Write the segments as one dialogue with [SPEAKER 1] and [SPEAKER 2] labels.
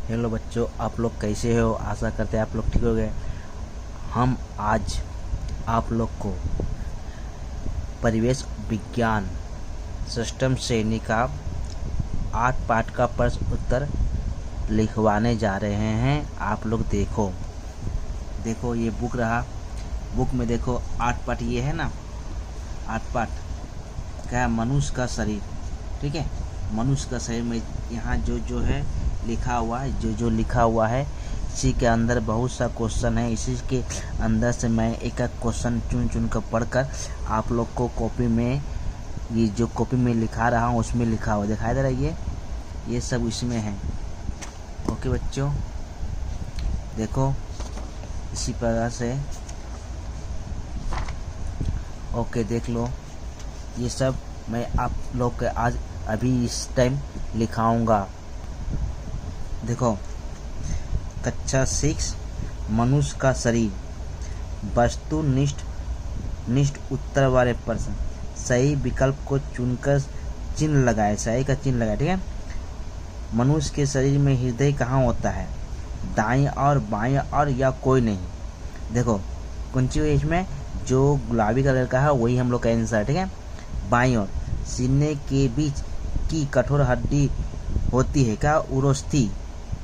[SPEAKER 1] Hello बच्चों, आप लोग कैसे हो? आशा करते हैं आप लोग ठीक हो गए। हम आज आप लोग को परिवेश विज्ञान सिस्टम श्रेणी का 8 पाठ का प्रश्न उत्तर लिखवाने जा रहे हैं। आप लोग देखो देखो ये बुक रहा। बुक में देखो 8 पाठ ये है ना। 8 पाठ क्या है? मनुष्य का शरीर। ठीक है, मनुष्य का शरीर में यहाँ जो है लिखा हुआ है, जो लिखा हुआ है इसी के अंदर बहुत सा क्वेश्चन है। इसी के अंदर से मैं एक एक क्वेश्चन चुन कर पढ़कर आप लोग को कॉपी में, ये जो कॉपी में लिखा रहा हूँ उसमें लिखा हुआ दिखाई दे रहा है। ये सब इसमें है। ओके बच्चों, देखो इसी प्रकार से ओके देख लो। ये सब मैं आप लोग के आज अभी इस टाइम लिखाऊंगा। देखो, कक्षा 6 मनुष्य का शरीर, वस्तुनिष्ठ उत्तर वाले प्रश्न। सही विकल्प को चुनकर चिन्ह लगाए, सही का चिन्ह लगाए। ठीक है, मनुष्य के शरीर में हृदय कहाँ होता है? दाईं और बाईं और या कोई नहीं? देखो कौन सी इसमें जो गुलाबी कलर का है वही हम लोग का आंसर है। ठीक है, बाईं ओर। सीने के बीच की कठोर हड्डी होती है क्या? उरोस्थि।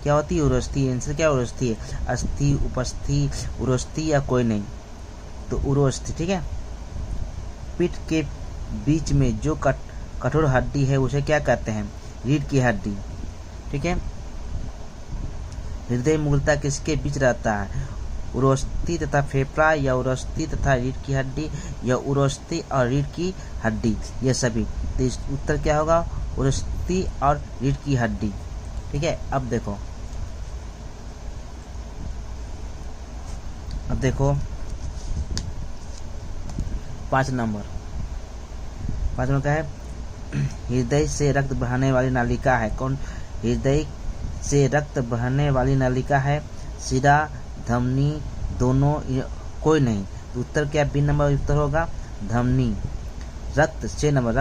[SPEAKER 1] क्या होती है? उरोस्थि। आंसर क्या उरोस्थि है? अस्थि, उपस्थि, उरोस्थि या कोई नहीं? तो उरोस्थि। ठीक है, पीठ के बीच में जो कठोर हड्डी है उसे क्या कहते हैं? रीढ़ की हड्डी। ठीक है, हृदय मूलतः किसके बीच रहता है? उरोस्थि तथा फेफड़ा, या उरोस्थि तथा रीढ़ की हड्डी, या उरोस्थि और रीढ़ की हड्डी, ये सभी। तो इस उत्तर क्या होगा? उरोस्थि और रीढ़ की हड्डी। ठीक है, अब देखो 5 नंबर क्या है? हृदय से रक्त बहने वाली नालिका है कौन? हृदय से रक्त बहने वाली नालिका है शिरा, धमनी, दोनों, कोई नहीं? तो उत्तर क्या? बी नंबर उत्तर होगा, धमनी। रक्त 6 नंबर,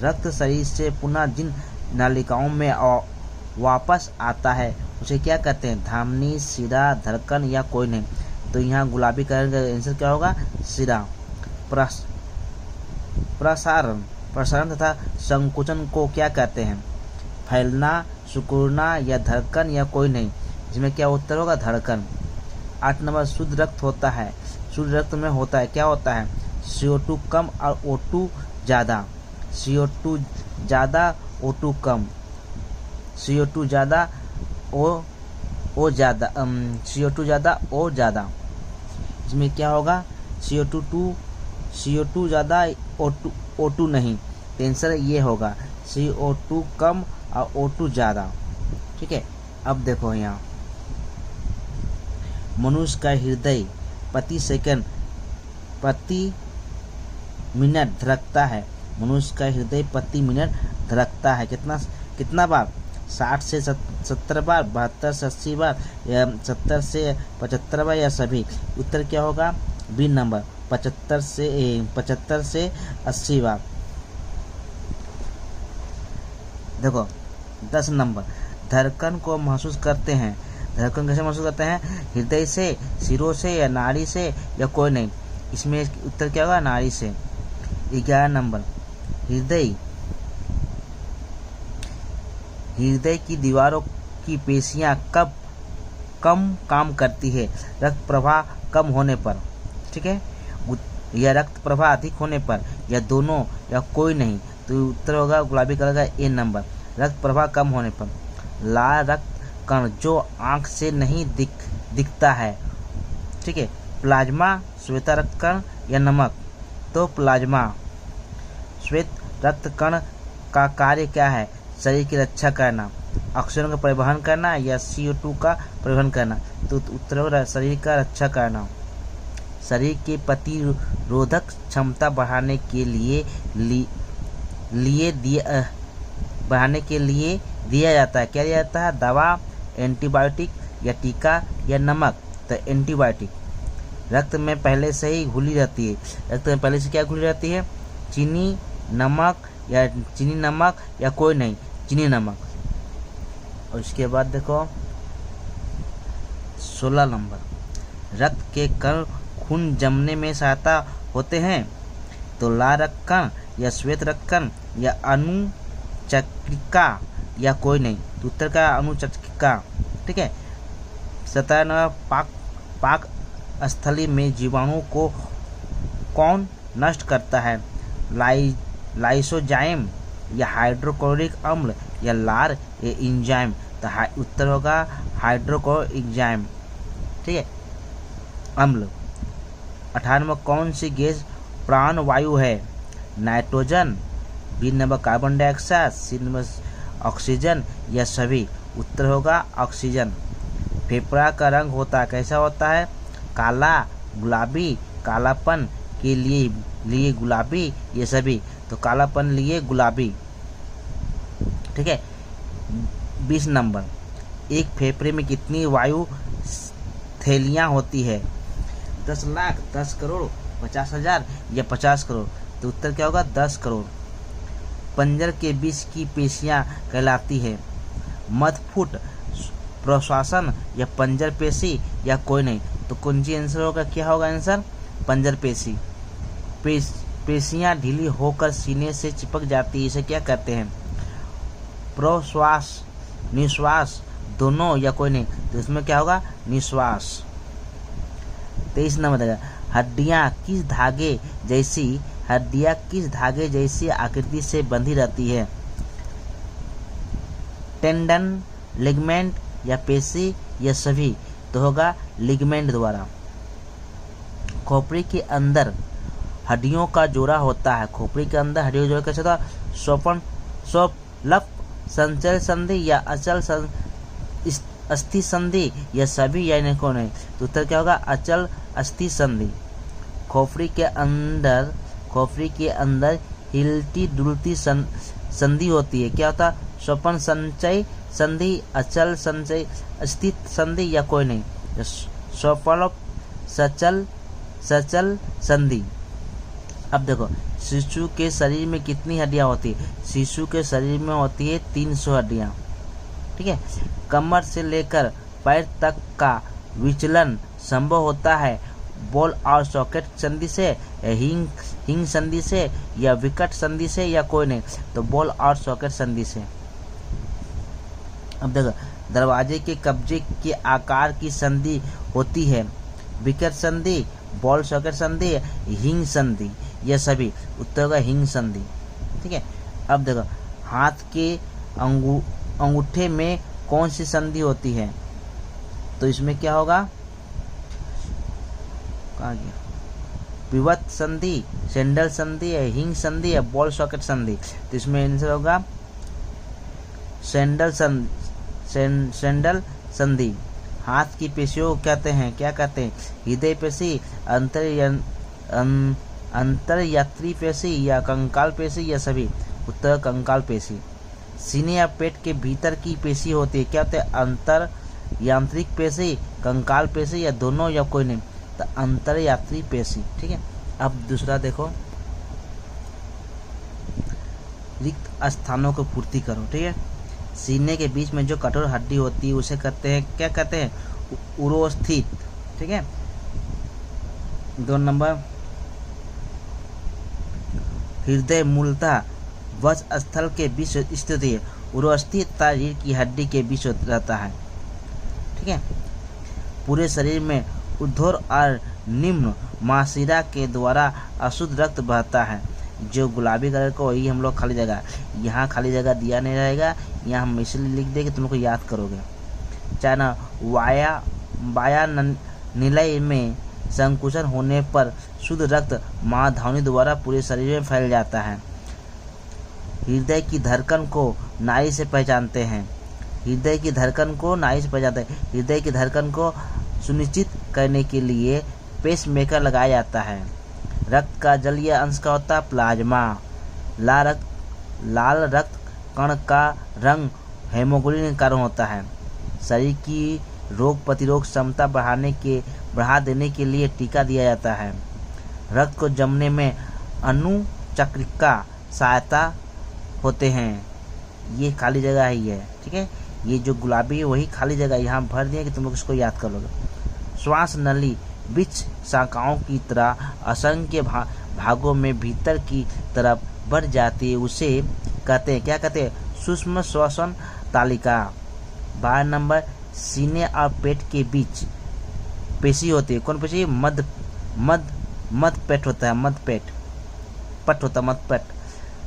[SPEAKER 1] रक्त शरीर से पुनः जिन नालिकाओं में वापस आता है उसे क्या कहते हैं? धमनी, शिरा, धड़कन या कोई नहीं? तो यहाँ गुलाबी कलर का आंसर क्या होगा? शिरा। प्रसारण तथा संकुचन को क्या कहते हैं? फैलना, सिकुड़ना या धड़कन या कोई नहीं? इसमें क्या उत्तर होगा? धड़कन। 8 नंबर, शुद्ध रक्त होता है। शुद्ध रक्त में होता है क्या होता है? CO2 कम और O2 ज़्यादा। CO2 ज़्यादा, O2 कम। CO2 ज़्यादा, O ज़्यादा, CO2 ज़्यादा, O ज़्यादा। इसमें क्या होगा? CO2 ज़्यादा, O2 नहीं। तो आंसर ये होगा CO2 कम और O2 ज़्यादा। ठीक है, अब देखो यहाँ मनुष्य का हृदय प्रति मिनट धड़कता है। मनुष्य का हृदय प्रति मिनट धड़कता है कितना बार? 60 से 70 बार, 72 से 80 बार, या 70 से 75 बार, या सभी? उत्तर क्या होगा? बी नंबर, 75 से 80 बार। देखो 10 नंबर, धड़कन को महसूस करते हैं। धड़कन कैसे महसूस करते हैं? हृदय से, सिरों से, या नाड़ी से, या कोई नहीं? इसमें उत्तर क्या होगा? नाड़ी से। 11 नंबर, हृदय की दीवारों की पेशियां कब कम काम करती है? रक्त प्रवाह कम होने पर। ठीक है, या रक्त प्रवाह अधिक होने पर, या दोनों, या कोई नहीं? तो उत्तर होगा गुलाबी कलर का ए नंबर, रक्त प्रवाह कम होने पर। लाल रक्त कण जो आंख से नहीं दिखता है। ठीक है, प्लाज्मा, श्वेत रक्त कण या नमक? तो प्लाज्मा। श्वेत रक्त कण का कार्य क्या है? शरीर की रक्षा करना, ऑक्सीजन का परिवहन करना, या CO2 का परिवहन करना? तो उत्तर होगा शरीर का रक्षा करना। शरीर के प्रतिरोधक क्षमता बढ़ाने के लिए दिया जाता है। क्या दिया जाता है? दवा, एंटीबायोटिक, या टीका, या नमक? तो एंटीबायोटिक। रक्त में पहले से ही घुली रहती है। रक्त में पहले से क्या घुली रहती है? चीनी, नमक, या कोई नहीं? चीनी, नमक। और इसके बाद देखो 16 नंबर, रक्त के कण खून जमने में सहायता होते हैं। तो लाल रक्त कण या श्वेत रक्त कण या अनुचक्रिका या कोई नहीं, तो उत्तर का अनुचक्रिका। ठीक है। 17 नंबर, पाक स्थली में जीवाणु को कौन नष्ट करता है? लाइसोजाइम या हाइड्रोक्लोरिक अम्ल या लार या एंजाइम। तो उत्तर होगा हाइड्रोक्लोरिक एंजाइम। ठीक है, अम्ल। 18 नंबर, कौन सी गैस प्राणवायु है? Nitrogen, B number carbon dioxide, C number oxygen या सभी। उत्तर होगा ऑक्सीजन। फेफड़ा का रंग होता है, कैसा होता है? काला, गुलाबी, कालापन के लिए गुलाबी, ये सभी। तो कालापन लिए गुलाबी। ठीक है। 20 नंबर, एक फेफड़े में कितनी वायु थैलियां होती है? 10 लाख, 10 करोड़, 50,000 या 50 करोड़। तो उत्तर क्या होगा? 10 करोड़। पंजर के बीच की पेशियां कहलाती है? मधुफुट, प्रश्वासन या पंजर पेशी या कोई नहीं। तो कौन सी आंसर होगा? क्या होगा आंसर? पंजर पेशी। पेशियां ढीली होकर सीने से चिपक जाती है, इसे क्या कहते हैं? प्रश्वास, निश्वास, दोनों या कोई नहीं। तो इसमें क्या होगा? निश्वास। 23 नंबर, हड्डियां किस धागे जैसी आकृति से बंधी रहती है? टेंडन, लिगामेंट या पेशी या सभी। तो होगा लिगामेंट द्वारा। खोपड़ी के अंदर हड्डियों का जोड़ा होता है। खोपड़ी के अंदर हड्डियों का जोड़ा कैसे होता है? सोपलप संचय संधि या अचल अस्थि संधि या सभी या नहीं, नहीं। तो उत्तर क्या होगा? अचल अस्थि संधि। खोपड़ी के अंदर हिलती डुलती संधि होती है, क्या होता? स्वपन संचय संधि, अचल संचय स्थित संधि या कोई नहीं। स्वपलप सचल संधि। अब देखो, शिशु के शरीर में कितनी हड्डियां होती है? शिशु के शरीर में होती है 300 हड्डियां। ठीक है। कमर से लेकर पैर तक का विचलन संभव होता है बॉल और सॉकेट संधि से, हिंग संधि से या विकट संधि से या कोई नहीं। तो बॉल और सॉकेट संधि से। अब देखो, दरवाजे के कब्जे के आकार की संधि होती है? विकट संधि, बॉल सॉकेट संधि, हिंग संधि, यह सभी। उत्तर होगा हिंग संधि। ठीक है। अब देखो, हाथ के अंगूठे में कौन सी संधि होती है? तो इसमें क्या होगा? कहाँ गया? विवत संधि, सैंडल संधि, हिंग संधि या बॉल सॉकेट संधि। तो इसमें आंसर होगा सैंडल संधि। हाथ की पेशियों को कहते हैं, क्या कहते हैं? हृदय पेशी, अंतरयात्री पेशी या कंकाल पेशी या सभी। उत्तर कंकाल पेशी। सीने या पेट के भीतर की पेशी होती है, क्या होते हैं? अंतर यांत्रिक पेशी, कंकाल पेशी या दोनों या कोई नहीं। तो अंतरयात्री पेशी। ठीक है। अब दूसरा देखो, रिक्त स्थानों को पूर्ति करो। ठीक है। सीने के बीच में जो कठोर हड्डी होती है उसे कहते हैं, क्या कहते हैं? उरोस्थित। ठीक है। 2 नंबर, हृदय मूलतः वक्ष स्थल के बीच स्थित है। उरोस्थित रीढ़ की हड्डी के बीच रहता है। ठीक है। पूरे शरीर में ऊर्ध्व और निम्न महाशिरा के द्वारा अशुद्ध रक्त बहता है। जो गुलाबी कलर का वही हम लोग खाली जगह, यहाँ खाली जगह दिया नहीं रहेगा, यहाँ हम इसलिए लिख देंगे तुम लोग याद करोगे। चाहे वाया निलय में संकुचन होने पर शुद्ध रक्त महाधमनी द्वारा पूरे शरीर में फैल जाता है। हृदय की धड़कन को नाड़ी से पहचानते हैं। हृदय की धड़कन को सुनिश्चित करने के लिए पेसमेकर लगाया जाता है। रक्त का जलीय अंश का होता है प्लाज्मा। लाल रक्त कण का रंग हेमोग्लोबिन के कारण होता है। शरीर की रोग प्रतिरोध क्षमता बढ़ा देने के लिए टीका दिया जाता है। रक्त को जमने में अनुचक्रिका सहायता होते हैं। ये खाली जगह ही है। ठीक है। ये जो गुलाबी है वही खाली जगह यहाँ भर दिया कि तुम लोग इसको याद कर लोगे। श्वास नली बीच शाखाओं की तरह असंख्य भागों में भीतर की तरफ बढ़ जाती है, उसे कहते हैं, क्या कहते हैं, सूक्ष्म श्वसन तालिका। 12 नंबर, सीने और पेट के बीच पेशी होती है। कौन पेशी? मध्य पेट होता है, मध्य पेट होता है, मध्य पेट।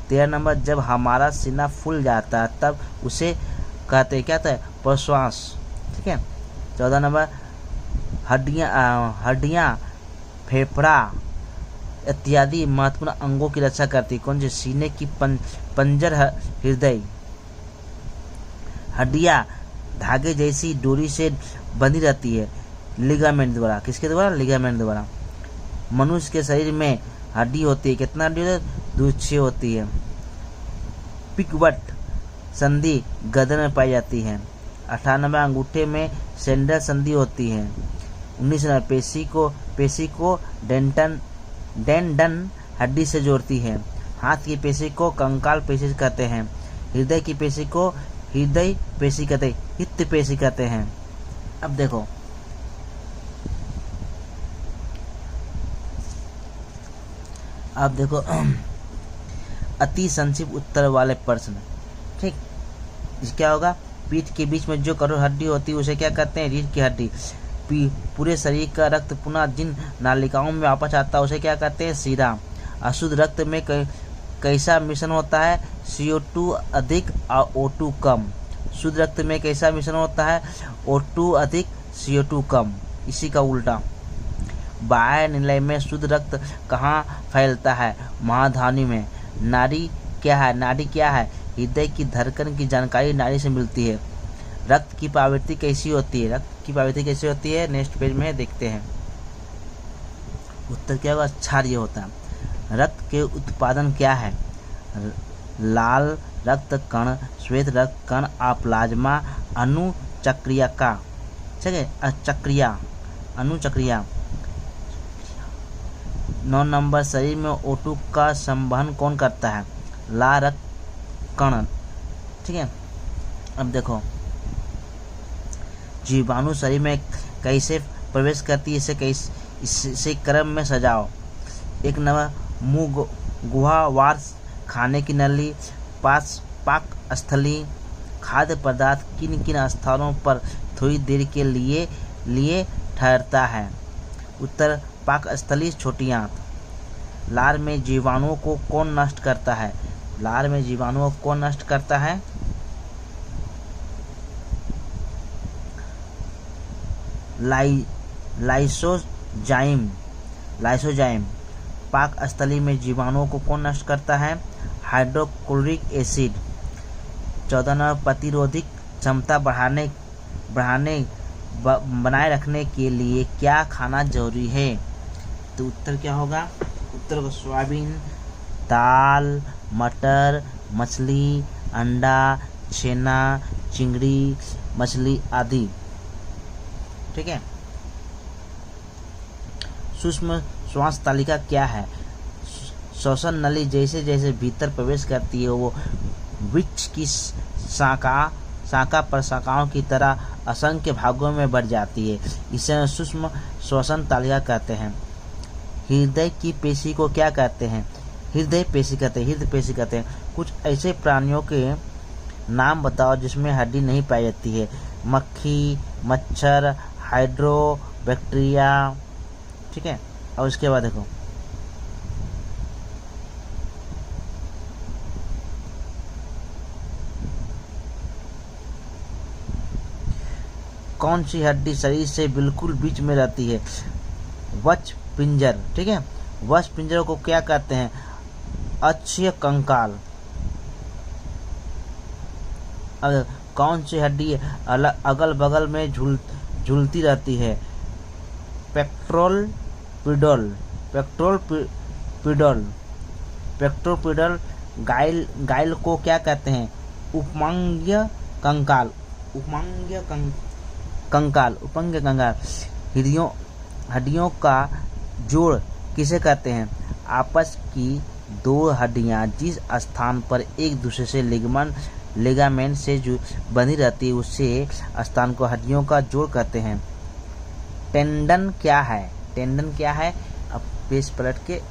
[SPEAKER 1] 13 नंबर, जब हमारा सीना फूल जाता है तब उसे कहते हैं, क्या कहते हैं, प्रश्वास। ठीक है। 14 नंबर, हड्डियाँ फेफड़ा इत्यादि महत्वपूर्ण अंगों की रक्षा करती है। कौन सी? सीने की पंजर हृदय। हड्डियाँ धागे जैसी डोरी से बंधी रहती है, लिगामेंट द्वारा। किसके द्वारा? लिगामेंट द्वारा। मनुष्य के शरीर में हड्डी होती है, कितना हड्डी होती है? 206 होती है। पिकवट संधि गर्दन में पाई जाती है। 18 नंबर, अंगूठे में सैंडल संधि होती है। 19 नंबर, पेशी को डेंडन हड्डी से जोड़ती है। हाथ की पेशी को कंकाल पेशी कहते हैं। हृदय की पेशी को हृदय पेशी कहते हैं, हित पेशी कहते हैं। अब देखो, अति संक्षिप्त उत्तर वाले प्रश्न। ठीक, क्या होगा? पीठ के बीच में जो करोड़ हड्डी होती है उसे क्या कहते हैं? रीढ़ की हड्डी। पूरे शरीर का रक्त पुनः जिन नालिकाओं में वापस आता है उसे क्या कहते हैं? शिरा। अशुद्ध रक्त में कैसा मिश्रण होता है? CO2 अधिक और O2 कम। शुद्ध रक्त में कैसा मिश्रण होता है? O2 अधिक CO2 कम। इसी का उल्टा। बाह्य निलय में शुद्ध रक्त कहाँ फैलता है? महाधमनी में। नाड़ी क्या है? नाड़ी क्या है? हृदय की धड़कन की जानकारी नाड़ी से मिलती है। रक्त की प्रवृत्ति कैसी होती है? रक्त की प्रवृत्ति कैसी होती है? नेक्स्ट पेज में देखते हैं। उत्तर क्या होगा? क्षारीय होता है। रक्त के उत्पादन क्या है? लाल रक्त कण, श्वेत रक्त कण और प्लाज्मा अनुचक्रिया का। ठीक है, अनुचक्रिया। 9 नंबर, शरीर में O2 का संवहन कौन करता है? लाल रक्त कण। ठीक है। अब देखो, जीवाणु शरीर में कैसे प्रवेश करती है, इसे क्रम में सजाओ। 1 नंबर, मुंह गुहावार, खाने की नली, पाक स्थली। खाद्य पदार्थ किन किन स्थानों पर थोड़ी देर के लिए ठहरता है? उत्तर, पाक स्थली, छोटी आंत। लार में जीवाणुओं को कौन नष्ट करता है? लार में जीवाणुओं को कौन नष्ट करता है? लाइसोजाइम। पाक स्थली में जीवाणुओं को कौन नष्ट करता है? Hydrochloric acid. 14 नंबर, प्रतिरोधक क्षमता बनाए रखने के लिए क्या खाना जरूरी है? तो उत्तर क्या होगा? उत्तर को सोयाबीन, दाल, मटर, मछली, अंडा, छेना, चिंगड़ी, मछली आदि। ठीक है। सूक्ष्म श्वास तालिका क्या है? श्वसन नली जैसे जैसे भीतर प्रवेश करती है वो वृक्ष की शाखा प्रशाखाओं की तरह असंख्य भागों में बढ़ जाती है। इसे सूक्ष्म श्वसन तालिका कहते हैं। हृदय की पेशी को क्या कहते हैं? हृदय पेशी कहते हैं। कुछ ऐसे प्राणियों के नाम बताओ जिसमें हड्डी नहीं पाई जाती है। मक्खी, मच्छर, हाइड्रो बैक्टीरिया। ठीक है। और उसके बाद देखो, कौन सी हड्डी शरीर से बिल्कुल बीच में रहती है? वक्ष पिंजर। ठीक है। वक्ष पिंजर को क्या कहते हैं? अक्षीय कंकाल। कौन सी हड्डी अगल बगल में झूलती रहती है? पेक्टोपिडल। गाइल को क्या कहते हैं? उपमांगीय कंकाल। हड्डियों का जोड़ किसे कहते हैं? आपस की दो हड्डियां जिस स्थान पर एक दूसरे से लिगामेंट लिगामेंट से जो बंधी रहती है उसे स्थान को हड्डियों का जोड़ कहते हैं। टेंडन क्या है? टेंडन क्या है? अब पेज पलट के,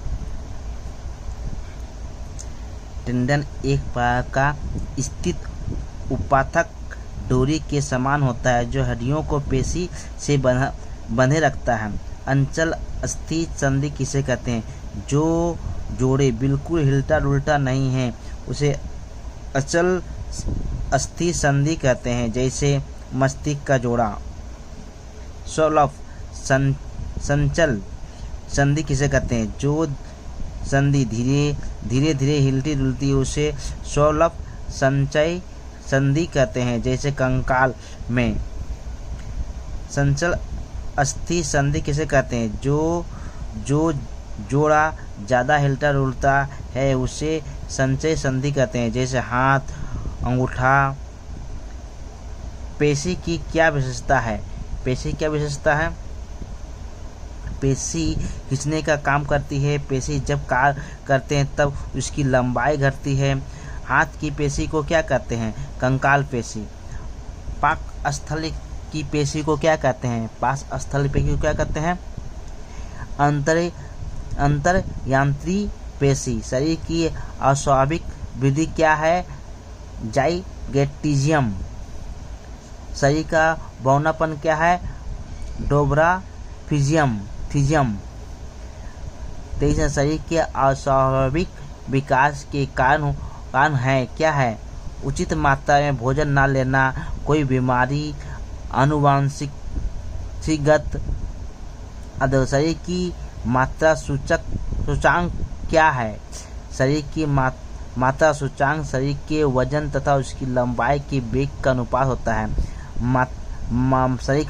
[SPEAKER 1] टेंडन एक प्रकार का स्थित उपाथक डोरी के समान होता है जो हड्डियों को पेशी से बंधे रखता है। अंचल अस्थि संधि किसे कहते हैं? जो जोड़े बिल्कुल हिलता डुलता नहीं है उसे अचल अस्थि संधि कहते हैं, जैसे मस्तिष्क का जोड़ा। सोलफ संचल संधि किसे कहते हैं? जो संधि धीरे धीरे हिलती डुलती है उसे सोलफ संचय संधि कहते हैं, जैसे कंकाल में। संचल अस्थि संधि किसे कहते हैं? जो जोड़ा ज़्यादा हिलता डुलता है उसे संचय संधि कहते हैं, जैसे हाथ, अंगूठा। पेशी की क्या विशेषता है? पेशी क्या विशेषता है? पेशी खींचने का काम करती है। पेशी जब कार्य करते हैं तब उसकी लंबाई घटती है। हाथ की पेशी को क्या कहते हैं? कंकाल पेशी। पाकस्थली की पेशी को क्या कहते हैं? पाकस्थली पेशी को क्या कहते हैं? अंतर्यांत्री पेशी। शरीर की अस्वाभाविक वृद्धि क्या है? जाइगेटिज्म। शरीर का बौनापन क्या है? डोब्राफिज्म। 23 शरीर के अस्वाभाविक विकास के कारण है क्या है? उचित मात्रा में भोजन न लेना, कोई बीमारी, आनुवंशिकगत। शरीर की मात्रा सूचांक क्या है? शरीर की मात्रा सूचांक शरीर के वजन तथा उसकी लंबाई के वेग का अनुपात होता है। शरीर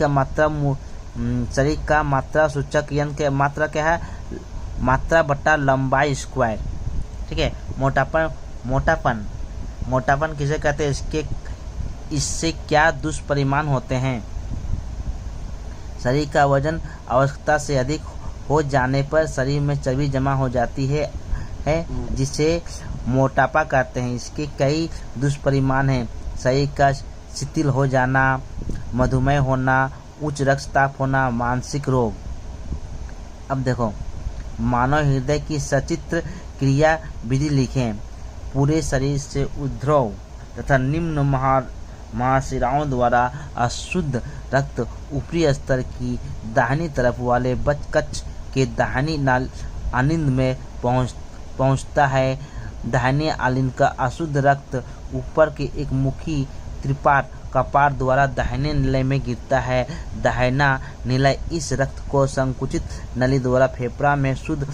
[SPEAKER 1] का मात्रा सूचक यंत्र की मात्रा क्या है? मात्रा बट्टा लंबाई स्क्वायर। ठीक है। मोटापन किसे कहते हैं? इससे क्या दुष्परिणाम होते हैं? शरीर का वजन आवश्यकता से अधिक हो जाने पर शरीर में चर्बी जमा हो जाती है जिसे मोटापा कहते हैं। इसके कई दुष्परिणाम हैं। शरीर का शिथिल हो जाना, मधुमेह होना, उच्च रक्तचाप होना, मानसिक रोग। अब देखो, मानव हृदय की सचित्र क्रिया विधि लिखें। पूरे शरीर से उद्भव तथा निम्न महाशिराओं द्वारा अशुद्ध रक्त ऊपरी स्तर की दाहिनी तरफ वाले बचकच्छ के दाहिनी आलिंद में पहुंचता है। दाहिने आलिंद का अशुद्ध रक्त ऊपर के एक मुखी त्रिपाद कपाट द्वारा दाहिने निलय में गिरता है। दाहिना निलय इस रक्त को संकुचित नली द्वारा फेफड़ा में शुद्ध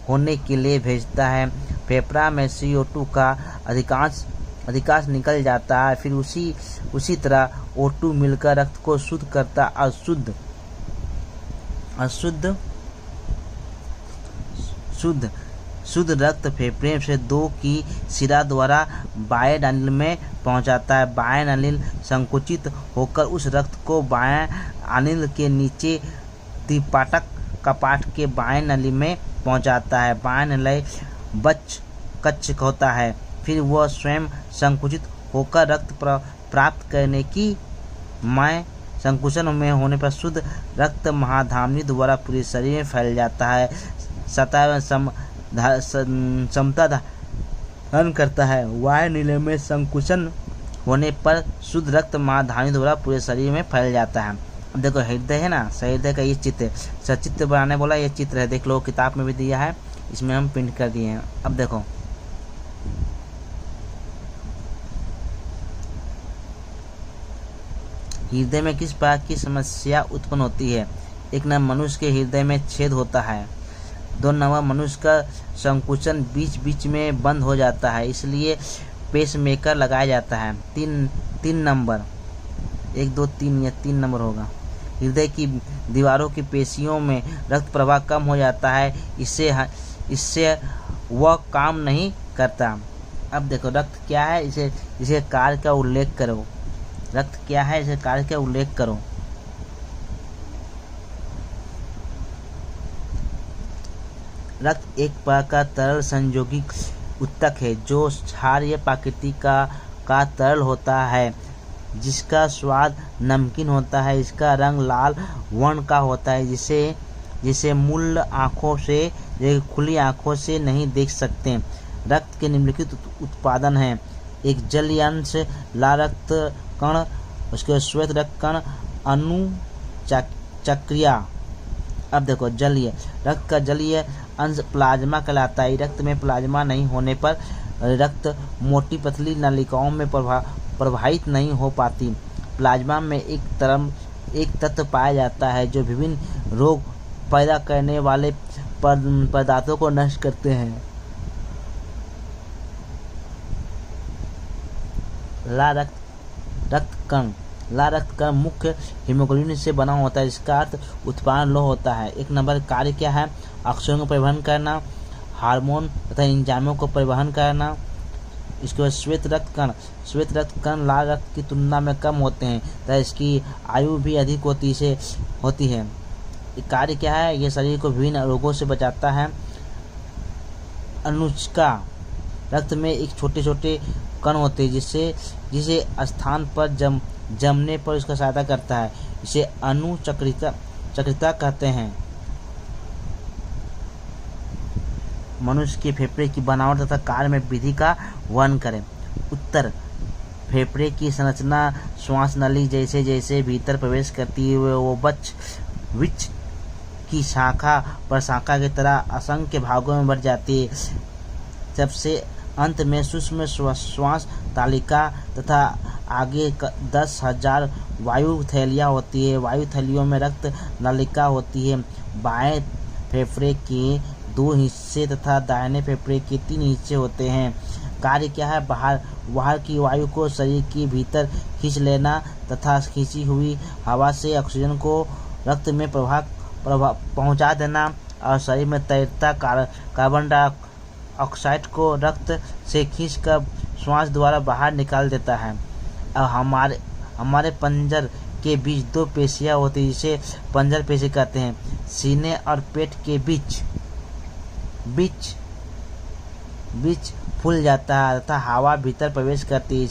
[SPEAKER 1] होने के लिए भेजता है। फेफड़ा में CO2 का अधिकांश निकल जाता है। फिर उसी तरह O2 मिलकर रक्त को शुद्ध करता। शुद्ध रक्त फेफड़े से 2 की शिरा द्वारा बाएं नलिन में पहुंचाता है। बाएं नलिन संकुचित होकर उस रक्त को बाएं आलिंद के नीचे त्रिपाटक कपाट के बाएं नली में पहुंचाता है। बाएं नली बचकच्छ होता है। फिर वह स्वयं संकुचित होकर रक्त प्राप्त करने की संकुचन में होने पर शुद्ध रक्त महाधमनी द्वारा पूरे शरीर में फैल जाता है। सतह क्षमता धारण करता है। वायु नीले में संकुचन होने पर शुद्ध रक्त महाधमनी द्वारा पूरे शरीर में फैल जाता है। अब देखो, हृदय है ना, हृदय का ये चित्र सचित्र बनाने बोला, ये चित्र है, देख लो, किताब में भी दिया है, इसमें हम प्रिंट कर दिए हैं। अब देखो, हृदय में किस प्रकार की समस्या उत्पन्न होती है? एक नंबर, मनुष्य के हृदय में छेद होता है। 2 नंबर, मनुष्य का संकुचन बीच बीच में बंद हो जाता है, इसलिए पेसमेकर लगाया जाता है। 3 नंबर, 1 2 3 या 3 नंबर होगा। हृदय की दीवारों की पेशियों में रक्त प्रवाह कम हो जाता है, इससे वह काम नहीं करता। अब देखो, रक्त क्या है, इसे कार्य का उल्लेख करो। रक्त क्या है, इसे कार्य का उल्लेख करो। रक्त एक प्रकार का तरल संयोगी उत्तक है जो क्षारीय प्रकृति का का तरल होता है, जिसका स्वाद नमकीन होता है। इसका रंग लाल वर्ण का होता है, जिसे मूल आँखों से खुली आँखों से नहीं देख सकते। रक्त के निम्नलिखित उत्पादन हैं। एक जलीय अंश लाल रक्त कण, उसके बाद श्वेत रक्त कण, अनुचक्रिया। अब देखो जलीय रक्त का जलीय अंश प्लाज्मा कहलाता है। रक्त में प्लाज्मा नहीं होने पर रक्त मोटी पतली नलिकाओं में प्रवाहित नहीं हो पाती। प्लाज्मा में एक तत्व पाया जाता है जो विभिन्न रोग पैदा करने वाले पदार्थों को नष्ट करते हैं। लाल रक्त कण मुख्य हीमोग्लोबिन से बना होता है, जिसका अर्थ उत्पादन लो होता है। एक नंबर कार्य क्या है? ऑक्सीजन को परिवहन करना, हार्मोन तथा एंजाइमों को परिवहन करना। इसके बाद श्वेत रक्त कण लाल रक्त की तुलना में कम होते हैं तथा इसकी आयु भी अधिक होती है। कार्य क्या है? ये शरीर को विभिन्न रोगों से बचाता है। अनुचक्रिया रक्त में एक छोटे छोटे कण होते हैं जिसे स्थान पर जमने पर उसका सहायता करता है। इसे अनुचक्रिता कहते हैं। मनुष्य के फेफड़े की बनावट तथा कार्य में विधि का वर्णन करें। उत्तर, फेफड़े की संरचना श्वास नली जैसे जैसे भीतर प्रवेश करती है वो विच की शाखा प्रशाखा की तरह असंख्य भागों में बढ़ जाती है। सबसे अंत में सूक्ष्म श्वास तालिका तथा आगे 10,000 वायु थैलियाँ होती है। वायु थैलियों में रक्त नलिका होती है। बाएं फेफड़े के 2 हिस्से तथा दाहिने फेफड़े के 3 हिस्से होते हैं। कार्य क्या है? बाहर की वायु को शरीर के भीतर खींच लेना तथा खींची हुई हवा से ऑक्सीजन को रक्त में पहुंचा देना और शरीर में तैरता कार्बन डाइऑक्साइड को रक्त से खींचकर श्वास द्वारा बाहर निकाल देता है। और हमारे पंजर के बीच 2 पेशियां होती हैं जिसे पंजर पेशी कहते हैं। सीने और पेट के बीच फूल जाता है तथा हवा भीतर प्रवेश करती है।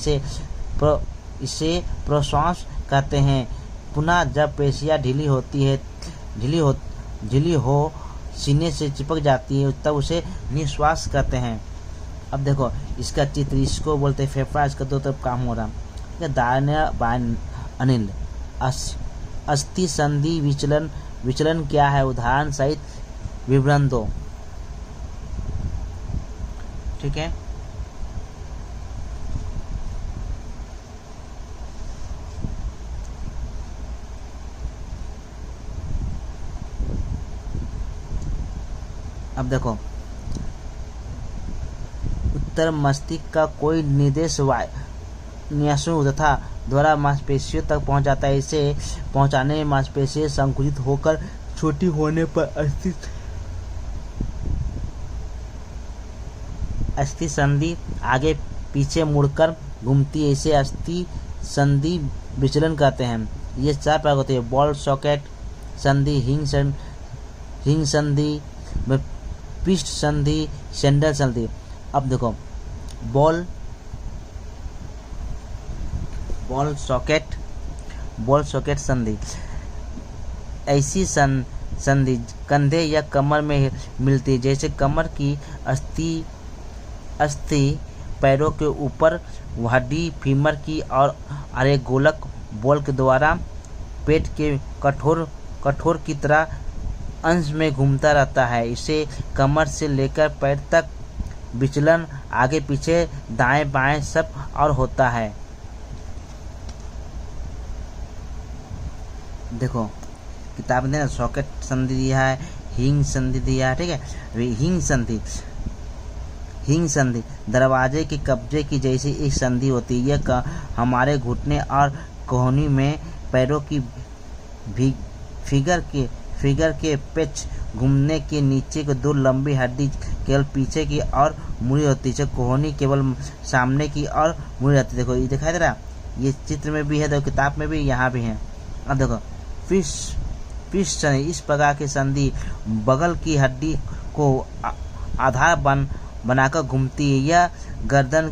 [SPEAKER 1] इसे प्रश्वास कहते हैं। पुनः जब पेशियां ढीली हो सीने से चिपक जाती है तब उसे निश्वास कहते हैं। अब देखो इसका चित्र, इसको बोलते हैं फेफड़ा। इसका 2 तरफ काम हो रहा है। दाहिने बाएं अनिल अस्थि संधि विचलन क्या है? उदाहरण सहित विवरण दो। ठीक है। अब देखो उत्तर मस्तिष्क का कोई निर्देश न्यासों तथा द्वारा मांसपेशियों तक पहुंच जाता है। इसे पहुंचाने में मांसपेशियां संकुचित होकर छोटी होने पर अस्थि संधि आगे पीछे मुड़कर घूमती है। इसे अस्थि संधि विचलन कहते हैं। ये 4 प्रकार होते हैं: बॉल सॉकेट संधि, रिंग संधि, पिस्ट संधि, सैंडल संधि। अब देखो बॉल सॉकेट संधि ऐसी संधि कंधे या कमर में मिलती है। जैसे कमर की अस्थि पैरों के ऊपर हड्डी फीमर की और अरे गोलक बॉल के द्वारा पेट के कठोर की तरह अंश में घूमता रहता है। इसे कमर से लेकर पैर तक विचलन आगे पीछे दाएं बाएं सब और होता है। देखो किताब में सॉकेट संधि दिया है, हिंग संधि दिया है। ठीक है। हिंग संधि दरवाजे के कब्जे की जैसी एक संधि होती है। यह हमारे घुटने और कोहनी में पैरों की फिगर के पेच घूमने के नीचे को 2 लंबी हड्डी केवल पीछे की और मुड़ी होती है। कोहनी केवल सामने की और मुड़ी रहती है। देखो ये दिखाई दे रहा, ये चित्र में भी है, देखो किताब में भी, यहाँ भी है। अब देखो पिस्ट संधि इस प्रकार की संधि बगल की हड्डी को आधार बनाकर घूमती है। यह गर्दन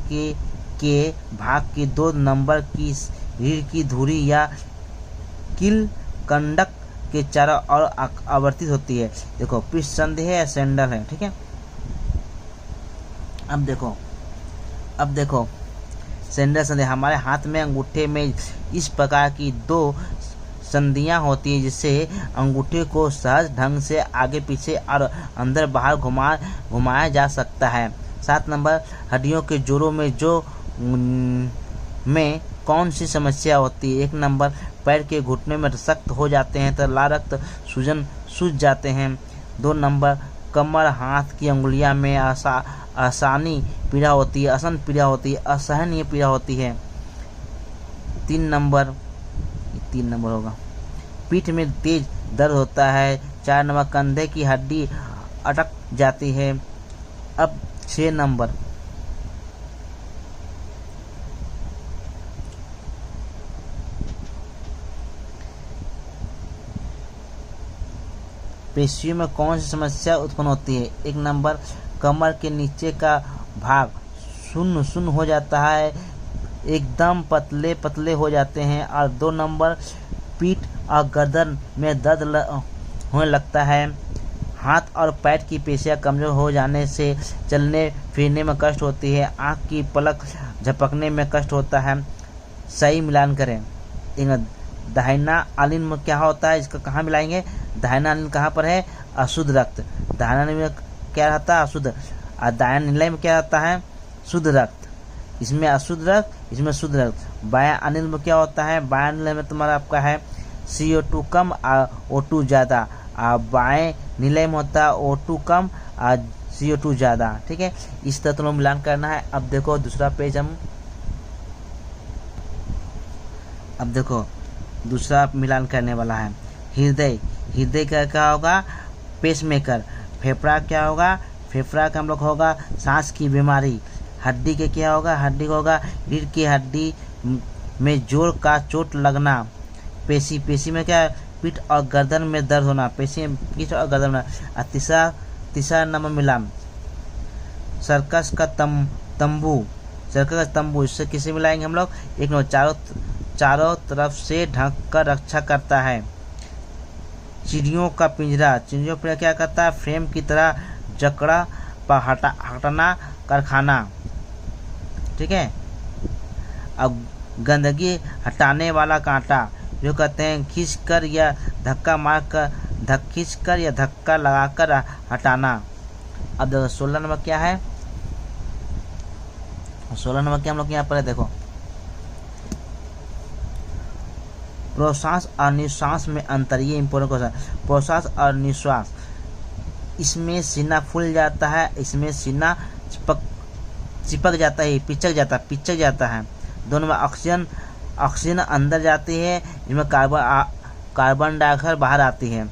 [SPEAKER 1] के भाग की 2 नंबर की रीढ़ की धुरी या किल कंडक के चारों ओर आवर्तित होती है। देखो पृष्ठ संधि है या सैंडल है, ठीक है। अब देखो सैंडल संधि, हमारे हाथ में अंगूठे में इस प्रकार की 2 संधियां होती है जिससे अंगूठे को सहज ढंग से आगे पीछे और अंदर बाहर घुमाया जा सकता है। 7 नंबर, हड्डियों के जोड़ों में कौन सी समस्या होती है? 1 नंबर, पैर के घुटने में सख्त हो जाते हैं तो लाल रक्त सूज जाते हैं। 2 नंबर, कमर हाथ की अंगुलियां में असहनीय पीड़ा होती है, असहनीय पीड़ा होती है। 3 नंबर होगा, पीठ में तेज दर्द होता है। 4 नंबर, कंधे की हड्डी अटक जाती है। अब 6 नंबर, पेशियों में कौन सी समस्या उत्पन्न होती है? 1 नंबर, कमर के नीचे का भाग शून्य हो जाता है, एकदम पतले हो जाते हैं। और 2 नंबर, पीठ और गर्दन में दर्द होने लगता है। हाथ और पैर की पेशियां कमजोर हो जाने से चलने फिरने में कष्ट होती है। आंख की पलक झपकने में कष्ट होता है। सही मिलान करें। दाहिना अलिन में क्या होता है, इसका कहाँ मिलाएंगे? दाहिना अलिन कहाँ पर है? अशुद्ध रक्त। दाहिना अलिन में क्या रहता है? अशुद्ध। और दाहिना निलय में क्या रहता है? शुद्ध रक्त। इसमें अशुद्ध रक्त, इसमें शुद्ध रक्त। बायां अनिल में क्या होता है? बायां अनिल में तुम्हारा आपका है CO2 कम और O2 ज़्यादा। बाएं निलय में होता है O2 कम और CO2 ज़्यादा, ठीक है। इस तरह तुम्हें मिलान करना है। अब देखो दूसरा पेज, अब देखो दूसरा मिलान करने वाला है। हृदय का क्या होगा? पेसमेकर। फेफड़ा क्या होगा? फेफड़ा का हम लोग होगा सांस की बीमारी। हड्डी के क्या होगा? हड्डी का होगा रीढ़ की हड्डी में जोड़ का चोट लगना। पेशी में क्या? पीठ और गर्दन में दर्द होना। पीठ और गर्दन में। तीसरा नंबर मिलान, सर्कस का तंबू। इससे किसे मिलाएंगे हम लोग? 1 नंबर, चारों तरफ से ढक कर रक्षा करता है। चिड़ियों का पिंजरा क्या करता है? फ्रेम की तरह जकड़ा पर हटाना कारखाना, ठीक है। अब गंदगी हटाने वाला कांटा, जो कहते हैं खींचकर या धक्का लगाकर हटाना। अब देखो 16 नंबर क्या है? 16 नंबर क्या हम लोग यहाँ पर है? देखो प्रश्वास और निश्वास में अंतर, ये इम्पोर्टेंट क्वेश्चन। प्रश्वास और निश्वास, इसमें सीना फूल जाता है, इसमें सीना चिपक जाता है, पिचक जाता है। दोनों में ऑक्सीजन अंदर जाती है, इसमें कार्बन डाइऑक्साइड बाहर आती है।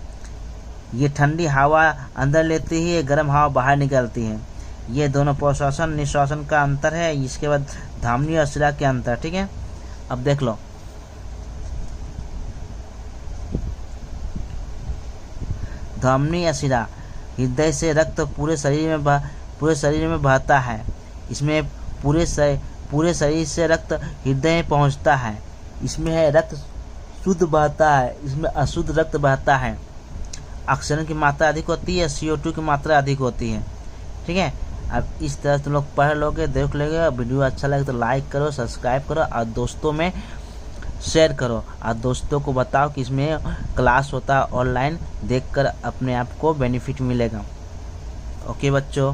[SPEAKER 1] ये ठंडी हवा अंदर लेती है, गर्म हवा बाहर निकलती है। ये दोनों प्रश्वासन निश्वासन का अंतर है। इसके बाद धमनी और शिरा के अंतर, ठीक है। अब देख लो, धमनी या शिरा, हृदय से रक्त पूरे शरीर में बहता है। इसमें पूरे शरीर से रक्त हृदय में पहुंचता है। इसमें है रक्त शुद्ध बहता है, इसमें अशुद्ध रक्त बहता है। ऑक्सीजन की मात्रा अधिक होती है, CO2 की मात्रा अधिक होती है, ठीक है। अब इस तरह तुम लोग पढ़ लोगे, देख लोगे। वीडियो अच्छा लगे तो लाइक करो, सब्सक्राइब करो और दोस्तों में शेयर करो। और दोस्तों को बताओ कि इसमें क्लास होता है ऑनलाइन, देखकर अपने आप को बेनिफिट मिलेगा। ओके बच्चों।